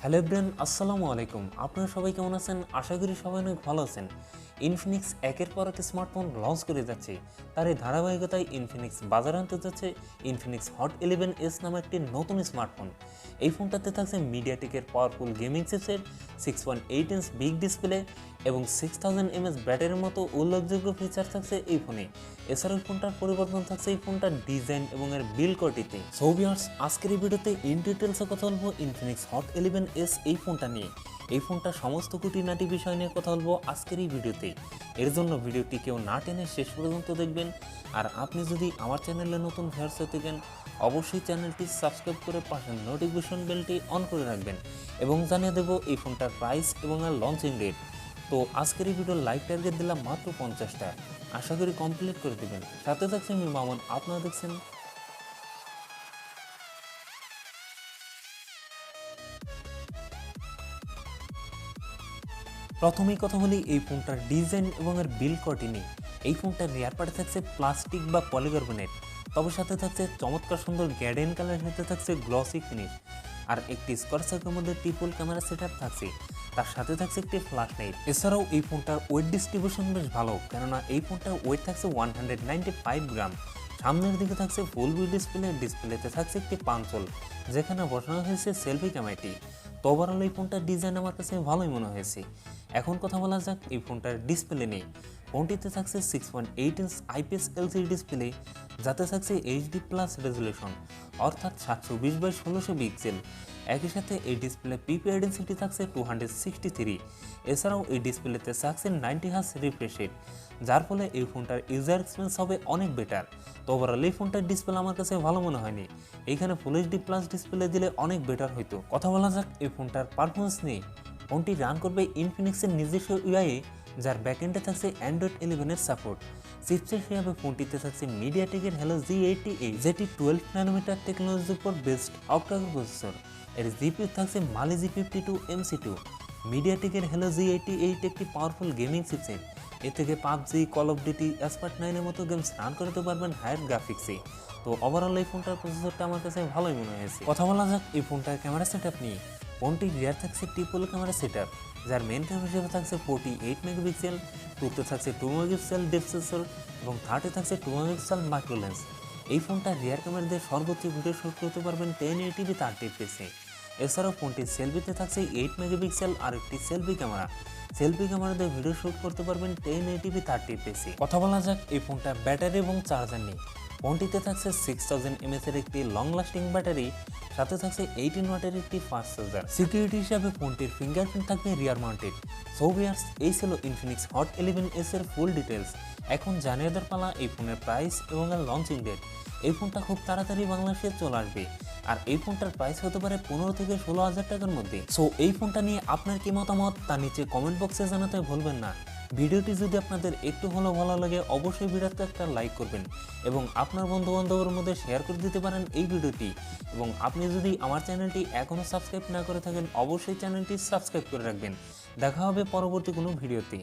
Hello everyone, আসসালামু আলাইকুম। আপনারা সবাই কেমন আছেন? আশা করি সবাই অনেক ভালো আছেন। ইনফিনিক্স একের পর এক স্মার্টফোন লঞ্চ করে যাচ্ছে। তার এই ধারাবাহিকতায় ইনফিনিক্স বাজারে আনতে যাচ্ছে ইনফিনিক্স হট 11s নামে একটি নতুন স্মার্টফোন। এই ফোনটাতে থাকছে মিডিয়াটেকের powerful gaming chipset, 6.8 inch big display এবং 6000 mAh ব্যাটারির মতো উল্লেখযোগ্য ফিচার থাকছে এই ফোনে। এছাড়াও ফোনটার পরিবর্তন থাকছে এই ফোনটার ডিজাইন এবং এর বিল্ড কোয়ালিটিতে। সো ভিউয়ার্স, আজকের এই ভিডিওতে ইন ডিটেলসে কথা বলবো ইনফিনিক্স হট 11s এই ফোনটা নিয়ে। এই ফোনটার সমস্ত খুঁটিনাটি বিষয় নিয়ে কথা বলবো আজকের এই ভিডিওতে। এর জন্য ভিডিওটি কেউ না টেনে শেষ পর্যন্ত দেখবেন। আর আপনি যদি আমার চ্যানেলে নতুন ভিউয়ার্স হয়ে থাকেন, অবশ্যই চ্যানেলটি সাবস্ক্রাইব করে পাশের নোটিফিকেশন বেলটি অন করে রাখবেন এবং জানিয়ে দেবো এই ফোনটার প্রাইস এবং আর লঞ্চিং ডেট। তো আজকের এই ভিডিওর লাইভ টার্গেট দিলাম মাত্র 50টা। আশা করি কমপ্লিট করে দেবেন। সাথে থাকছে আমি মামুন, আপনারা দেখছেন। প্রথমেই কথা বলি এই ফোনটার ডিজাইন এবং এর বিল্ড কোয়ালিটি নিয়ে। এই ফোনটার রিয়ার পার্টে থাকছে প্লাস্টিক বা পলিকার্বনেট, তবে সাথে থাকছে চমৎকার সুন্দর গ্যাডেন কালার, সাথে থাকছে গ্লসি ফিনিশ আর একটি স্কোয়ার সার্কেলের মধ্যে ট্রিপল ক্যামেরা সেটআপ থাকছে। তার সাথে থাকছে একটি ফ্ল্যাশ লাইট। এছাড়াও এই ফোনটার ওয়েট ডিস্ট্রিবিউশন বেশ ভালো, কেননা এই ফোনটার ওয়েট থাকছে 195 গ্রাম। সামনের দিকে থাকছে ফুল ভিউ ডিসপ্লে, ডিসপ্লেতে থাকছে একটি পাঞ্চল যেখানে বসানো হয়েছে সেলফি ক্যামেরাটি। তো ওভারঅল এই ফোনটার ডিজাইন আমার কাছে ভালোই মনে হয়েছে। এখন কথা বলা যাক এই ফোনটার ডিসপ্লে নিয়ে। ফোনটিতে থাকছে 6.8 ইঞ্চ IPS LCD ডিসপ্লে, যাতে থাকছে HD প্লাস রেজুলেশন অর্থাৎ 720x1600 পিক্সেল। একই সাথে এই ডিসপ্লে PPI ডেন্সিটি থাকছে 263। এছাড়াও এই ডিসপ্লেতে থাকছে 90 হার্জ রিফ্রেশ রেট, যার ফলে এই ফোনটার ইউজার এক্সপিরিয়েন্স হবে অনেক বেটার। তো ওভারঅল এই ফোনটার ডিসপ্লে আমার কাছে ভালো মনে হয়নি। এইখানে ফুল HD প্লাস ডিসপ্লে দিলে অনেক বেটার হইতো। কথা বলা যাক এই ফোনটার পারফরমেন্স নিয়ে। ফোনটি রান করবে ইনফিনিক্সের নিজস্ব UIA, যার ব্যাকএন্ডে থাকছে Android 11 এর সাপোর্ট। চিপসেট হিসাবে ফোনটিতে থাকছে মিডিয়াটেকের Helio G88, যেটি 12 ন্যানোমিটার টেকনোলজির উপর বেসড অক্টাকোর প্রসেসর। এর জিপিইউ থাকছে Mali G52 MC2। মিডিয়াটেকের Helio G88 একটি পাওয়ারফুল গেমিং চিপসেট। এ থেকে পাবজি, কল অফ ডিউটি, এসপার্ট 9 এর মতো গেমস রান করতে পারবেন হায়ার গ্রাফিক্সে। তো ওভারঅল এই ফোনটার প্রসেসরটা আমার কাছে ভালোই মনে হয়েছে। কথা বলা যাক এই ফোনটার ক্যামেরা সেটআপ নিয়ে। ফোনটির রিয়ার থাকছে ট্রিপল ক্যামেরা সেটআপ, যার মেন ক্যামেরা হিসেবে থাকছে 48 মেগাপিক্সেল, টুতে থাকছে 2 মেগাপিক্সেল ডেপথ সেন্সর এবং থার্ডে থাকছে 2 মেগাপিক্সেল মাইক্রো লেন্স। এই ফোনটা রিয়ার ক্যামেরা দিয়ে সর্বোচ্চ ভিডিও শুট করতে পারবেন 1080p 30 fps-এ। এছাড়াও ফোনটির সেলফিতে থাকছে 8 মেগাপিক্সেল আর একটি সেলফি ক্যামেরা। সেলফি ক্যামেরা দিয়ে ভিডিও শুট করতে পারবেন 1080p 30 fps-এ। কথা বলা যাক এই ফোনটা ব্যাটারি এবং চার্জার নিয়ে। ফোনটিতে থাকছে 6000 mAh এর একটি লং লাস্টিং ব্যাটারি, সাথে থাকছে 18 ওয়াটের একটি ফাস্ট চার্জার। সিকিউরিটি হিসাবে ফোনটির ফিঙ্গারপ্রিন্ট থাকবে রিয়ার মাউন্টেড। সো ভিউয়ার্স, এই ছিল ইনফিনিক্স হট 11s এর ফুল ডিটেলস। এখন জানিয়ে দেওয়ার পালা এই ফোনের প্রাইস এবং এর লঞ্চিং ডেট। এই ফোনটা খুব তাড়াতাড়ি বাংলাদেশে চলে আসবে আর এই ফোনটার প্রাইস হতে পারে 15 থেকে 16,000 টাকার মধ্যে। সো এই ফোনটা নিয়ে আপনার কি মতামত তা নিচে কমেন্ট বক্সে জানাতে ভুলবেন না। ভিডিওটি যদি আপনাদের একটু হলেও ভালো লাগে, অবশ্যই ভিডিওতে একটা লাইক করবেন এবং আপনার বন্ধুবান্ধবের মধ্যে শেয়ার করে দিতে পারেন এই ভিডিওটি। এবং আপনি যদি আমার চ্যানেলটি এখনও সাবস্ক্রাইব না করে থাকেন, অবশ্যই চ্যানেলটি সাবস্ক্রাইব করে রাখবেন। দেখা হবে পরবর্তী কোনো ভিডিওতে।